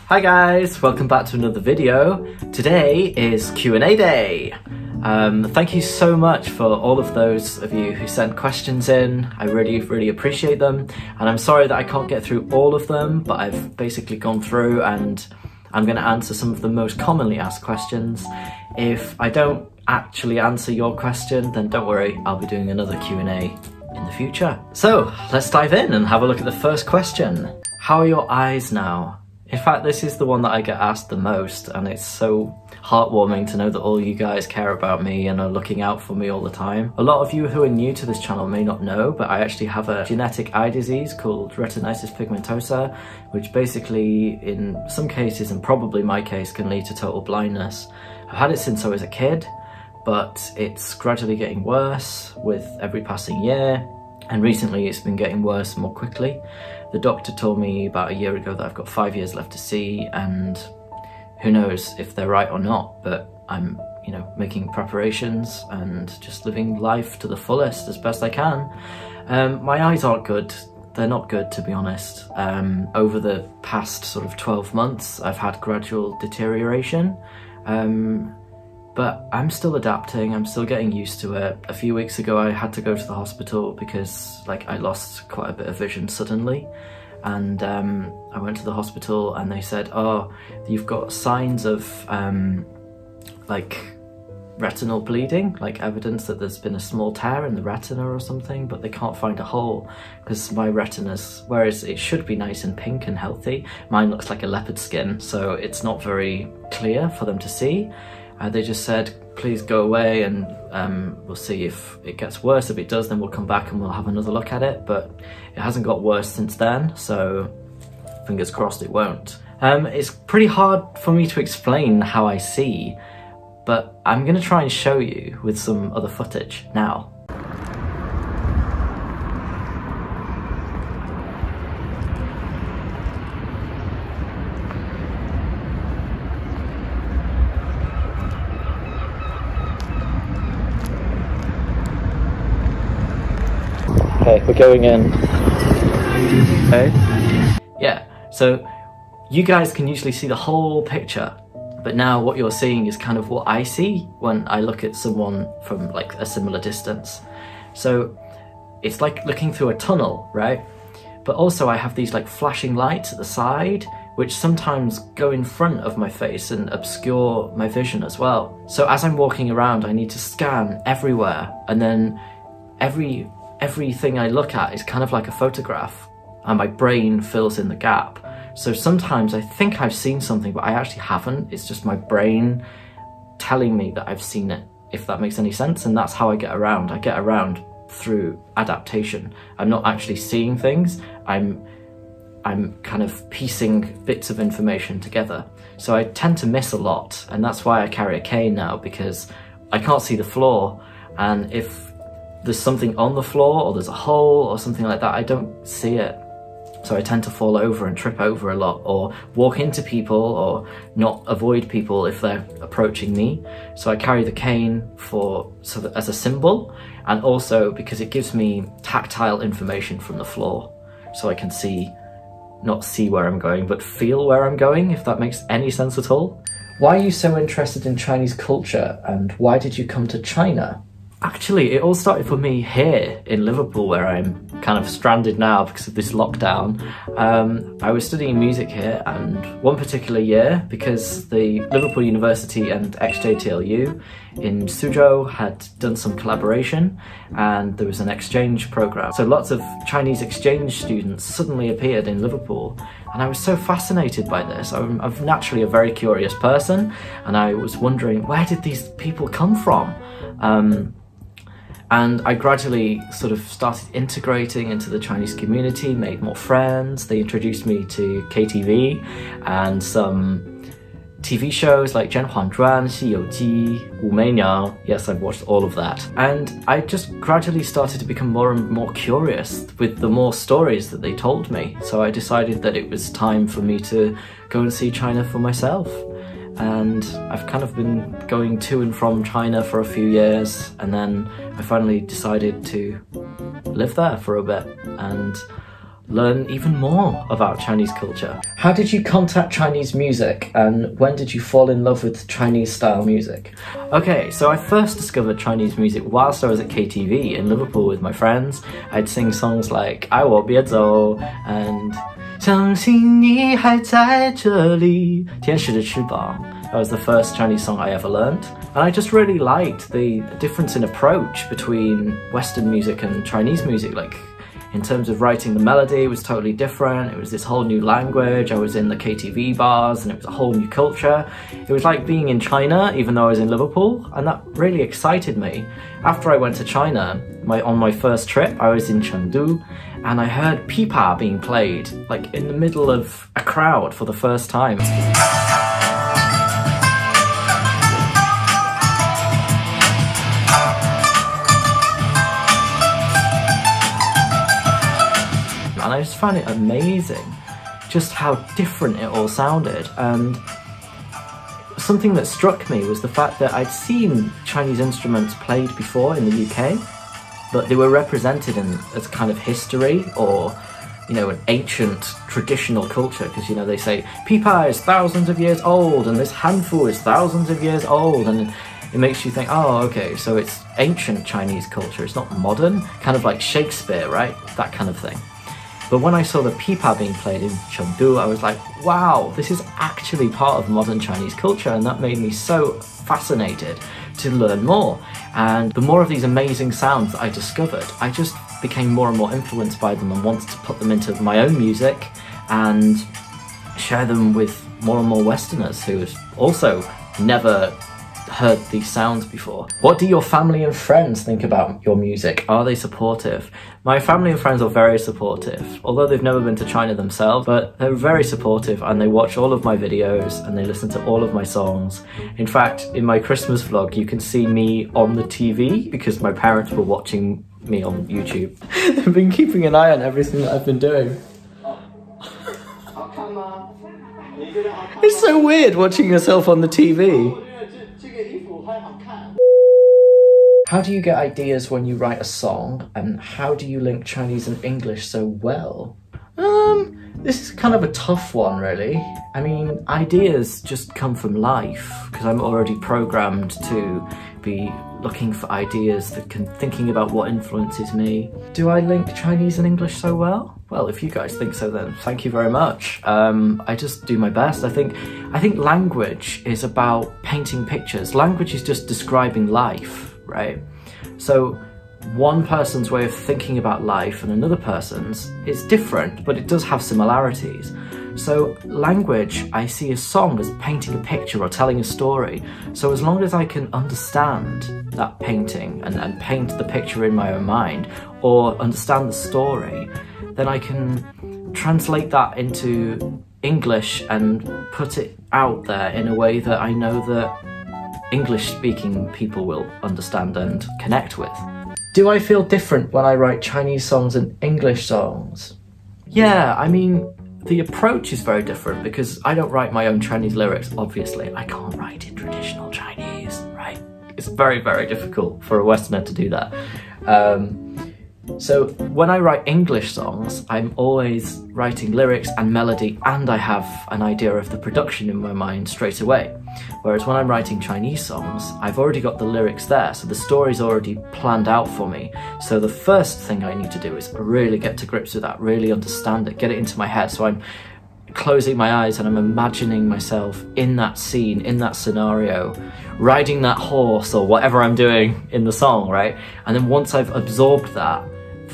Hi guys, welcome back to another video. Today is Q&A day. Thank you so much for all of those of you who sent questions in. I really appreciate them, and I'm sorry that I can't get through all of them, but I've basically gone through and I'm going to answer some of the most commonly asked questions. If I don't actually answer your question, then don't worry, I'll be doing another Q&A in the future. So let's dive in and have a look at the first question. How are your eyes now? In fact, this is the one that I get asked the most, and it's so heartwarming to know that all you guys care about me and are looking out for me all the time. A lot of you who are new to this channel may not know, but I actually have a genetic eye disease called retinitis pigmentosa, which basically, in some cases, and probably my case, can lead to total blindness. I've had it since I was a kid, but it's gradually getting worse with every passing year, and recently it's been getting worse more quickly. The doctor told me about a year ago that I've got 5 years left to see, and who knows if they're right or not, but I'm, making preparations and just living life to the fullest as best I can. My eyes aren't good. They're not good, to be honest. Over the past sort of 12 months, I've had gradual deterioration. But I'm still adapting, I'm still getting used to it. A few weeks ago I had to go to the hospital because I lost quite a bit of vision suddenly, and I went to the hospital and they said, oh, you've got signs of retinal bleeding, evidence that there's been a small tear in the retina or something, but they can't find a hole because my retina's, whereas it should be nice and pink and healthy, mine looks like a leopard skin, so it's not very clear for them to see. They just said, please go away and we'll see if it gets worse. If it does, then we'll come back and we'll have another look at it. But it hasn't got worse since then, so fingers crossed it won't. It's pretty hard for me to explain how I see, but I'm gonna try and show you with some other footage now. Okay, we're going in. Okay. Yeah, so you guys can usually see the whole picture, but now what you're seeing is kind of what I see when I look at someone from a similar distance. So it's like looking through a tunnel, right? But also I have these flashing lights at the side, which sometimes go in front of my face and obscure my vision as well. So as I'm walking around, I need to scan everywhere, and then everything I look at is kind of like a photograph, and my brain fills in the gap. So sometimes I think I've seen something, but I actually haven't. It's just my brain telling me that I've seen it, if that makes any sense. And that's how I get around. I get around through adaptation. I'm not actually seeing things. I'm kind of piecing bits of information together. So I tend to miss a lot, and that's why I carry a cane now, because I can't see the floor, and if there's something on the floor or there's a hole or something like that, I don't see it. So I tend to fall over and trip over a lot, or walk into people, or not avoid people if they're approaching me. So I carry the cane as a symbol, and also because it gives me tactile information from the floor, so I can not see where I'm going, but feel where I'm going, if that makes any sense at all. Why are you so interested in Chinese culture, and why did you come to China? Actually, it all started for me here in Liverpool, where I'm kind of stranded now because of this lockdown. I was studying music here, and one particular year, because the Liverpool University and XJTLU in Suzhou had done some collaboration, and there was an exchange program. So lots of Chinese exchange students suddenly appeared in Liverpool, and I was so fascinated by this. I'm naturally a very curious person, and I was wondering, where did these people come from? And I gradually sort of started integrating into the Chinese community, made more friends. They introduced me to KTV and some TV shows like 甄嬛传, 西游记, 武媚娘. Yes, I've watched all of that. And I just gradually started to become more and more curious with the more stories that they told me. So I decided that it was time for me to go and see China for myself. And I've kind of been going to and from China for a few years, and then I finally decided to live there for a bit and learn even more about Chinese culture. How did you contact Chinese music, and when did you fall in love with Chinese style music? Okay, so I first discovered Chinese music whilst I was at KTV in Liverpool with my friends. I'd sing songs like 爱我别走 and 相信你还在这里 天使的翅膀. That was the first Chinese song I ever learned. And I just really liked the difference in approach between Western music and Chinese music. Like, in terms of writing the melody, it was totally different. It was this whole new language. I was in the KTV bars and it was a whole new culture. It was like being in China, even though I was in Liverpool, and that really excited me. After I went to China, on my first trip, I was in Chengdu, and I heard pipa being played, like in the middle of a crowd for the first time. And I just found it amazing just how different it all sounded. And something that struck me was the fact that I'd seen Chinese instruments played before in the UK, but they were represented as kind of history or, you know, an ancient traditional culture, because, you know, they say pipa is thousands of years old and this hanfu is thousands of years old, and it makes you think, oh, okay, so it's ancient Chinese culture, it's not modern, kind of like Shakespeare, right? That kind of thing. But when I saw the pipa being played in Chengdu, I was like, wow, this is actually part of modern Chinese culture, and that made me so fascinated to learn more. And the more of these amazing sounds that I discovered, I just became more and more influenced by them and wanted to put them into my own music and share them with more and more Westerners who had also never heard these sounds before. What do your family and friends think about your music? Are they supportive? My family and friends are very supportive, although they've never been to China themselves, but they're very supportive and they watch all of my videos and they listen to all of my songs. In fact, in my Christmas vlog, you can see me on the TV because my parents were watching me on YouTube. They've been keeping an eye on everything that I've been doing. It's so weird watching yourself on the TV. How do you get ideas when you write a song, and how do you link Chinese and English so well? This is kind of a tough one, really. I mean, ideas just come from life, because I'm already programmed to be looking for ideas, thinking about what influences me. Do I link Chinese and English so well? Well, if you guys think so, then thank you very much. I just do my best. I think language is about painting pictures. Language is just describing life, right? So one person's way of thinking about life and another person's is different, but it does have similarities. So language, I see a song as painting a picture or telling a story. So as long as I can understand that painting and paint the picture in my own mind, or understand the story, then I can translate that into English and put it out there in a way that I know that English-speaking people will understand and connect with. Do I feel different when I write Chinese songs and English songs? Yeah, I mean, the approach is very different because I don't write my own Chinese lyrics, obviously. I can't write in traditional Chinese, right? It's very, very difficult for a Westerner to do that. So when I write English songs, I'm always writing lyrics and melody, and I have an idea of the production in my mind straight away. Whereas when I'm writing Chinese songs, I've already got the lyrics there, so the story's already planned out for me. So the first thing I need to do is really get to grips with that, really understand it, get it into my head. So I'm closing my eyes and I'm imagining myself in that scene, in that scenario, riding that horse or whatever I'm doing in the song, right? And then once I've absorbed that,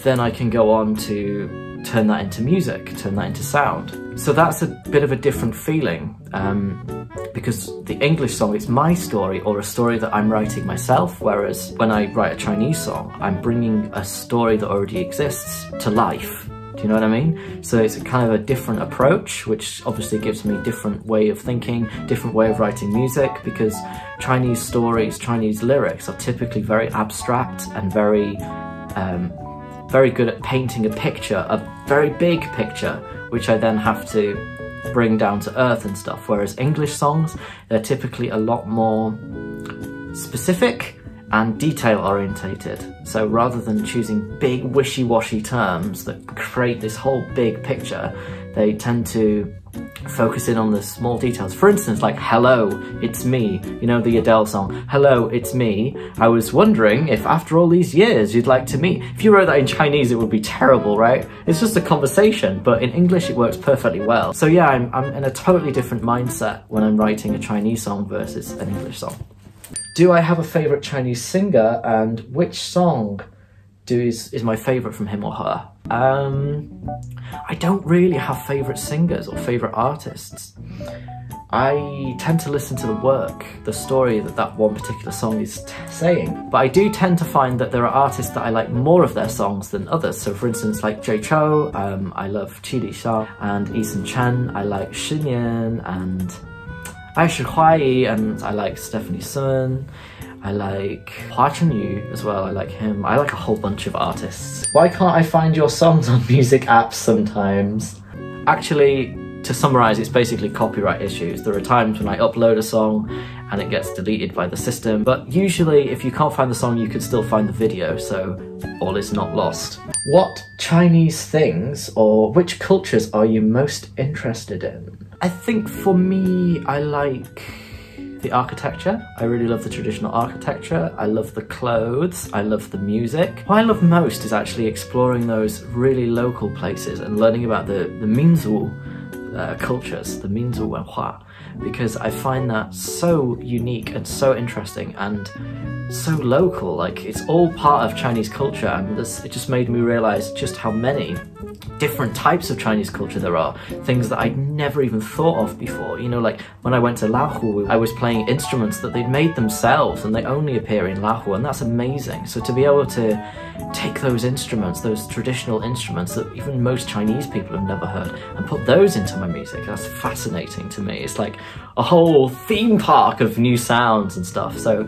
then I can go on to turn that into music, turn that into sound. So that's a bit of a different feeling, because the English song, it's my story or a story that I'm writing myself, whereas when I write a Chinese song, I'm bringing a story that already exists to life. Do you know what I mean? So it's a kind of a different approach, which obviously gives me a different way of thinking, different way of writing music, because Chinese stories, Chinese lyrics are typically very abstract and very good at painting a picture, a very big picture, which I then have to bring down to earth and stuff. Whereas English songs, they're typically a lot more specific and detail orientated. So rather than choosing big wishy-washy terms that create this whole big picture, they tend to focus in on the small details. For instance, like hello, it's me, you know, the Adele song, hello, it's me. I was wondering if after all these years you'd like to meet. If you wrote that in Chinese, it would be terrible, right? It's just a conversation, but in English it works perfectly well. So yeah, I'm in a totally different mindset when I'm writing a Chinese song versus an English song. Do I have a favorite Chinese singer, and which song is my favorite from him or her? I don't really have favorite singers or favorite artists. I tend to listen to the work, the story that one particular song is saying. But I do tend to find that there are artists that I like more of their songs than others. So for instance, like Jay Chou, I love Qi Li Xiao, and Eason Chen, I like Shi Nian, and Heyyyy, and I like Stephanie Sun. I like Hua Chenyu as well, I like him. I like a whole bunch of artists. Why can't I find your songs on music apps sometimes? Actually, to summarise, it's basically copyright issues. There are times when I upload a song and it gets deleted by the system, but usually if you can't find the song, you can still find the video, so all is not lost. What Chinese things or which cultures are you most interested in? I think for me, I like the architecture. I really love the traditional architecture. I love the clothes. I love the music. What I love most is actually exploring those really local places and learning about the Minzu cultures, the Minzu Wenhua, because I find that so unique and so interesting and so local. Like, it's all part of Chinese culture, and it just made me realize just how many different types of Chinese culture there are, things that I'd never even thought of before. You know, like when I went to Lahu, I was playing instruments that they'd made themselves and they only appear in Lahu, and that's amazing. So to be able to take those instruments, those traditional instruments that even most Chinese people have never heard, and put those into my music, that's fascinating to me. It's like a whole theme park of new sounds and stuff. So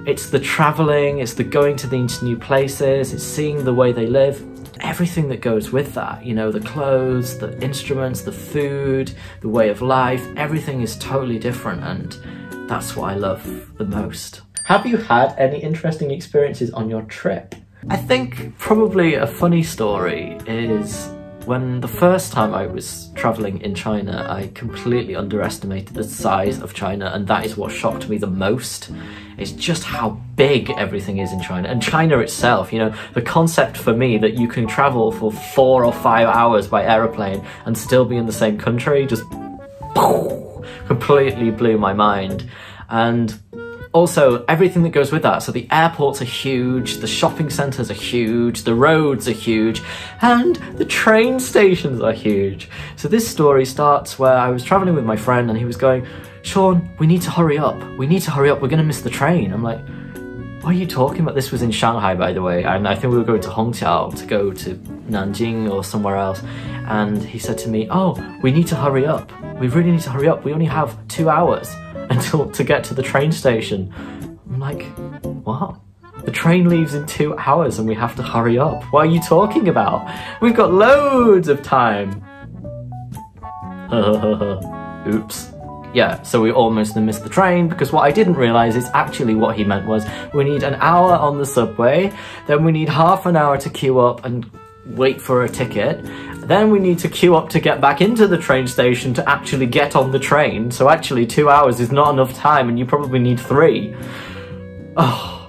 it's the traveling, it's the going to these new places, it's seeing the way they live, everything that goes with that, you know, the clothes, the instruments, the food, the way of life, everything is totally different, and that's what I love the most. Have you had any interesting experiences on your trip? I think probably a funny story is when the first time I was traveling in China, I completely underestimated the size of China, and that is what shocked me the most. It's just how big everything is in China. And China itself, you know, the concept for me that you can travel for 4 or 5 hours by aeroplane and still be in the same country just completely blew my mind. And also everything that goes with that. So the airports are huge, the shopping centres are huge, the roads are huge, and the train stations are huge. So this story starts where I was travelling with my friend and he was going, "Shaun, we need to hurry up. We need to hurry up. We're going to miss the train." I'm like, what are you talking about? This was in Shanghai, by the way. And I think we were going to Hongqiao to go to Nanjing or somewhere else. And he said to me, "Oh, we need to hurry up. We really need to hurry up. We only have 2 hours to get to the train station." I'm like, what? The train leaves in 2 hours and we have to hurry up. What are you talking about? We've got loads of time. Oops. Yeah, so we almost missed the train, because what I didn't realise is actually what he meant was we need an hour on the subway, then we need half an hour to queue up and wait for a ticket, then we need to queue up to get back into the train station to actually get on the train. So actually 2 hours is not enough time and you probably need 3. Oh.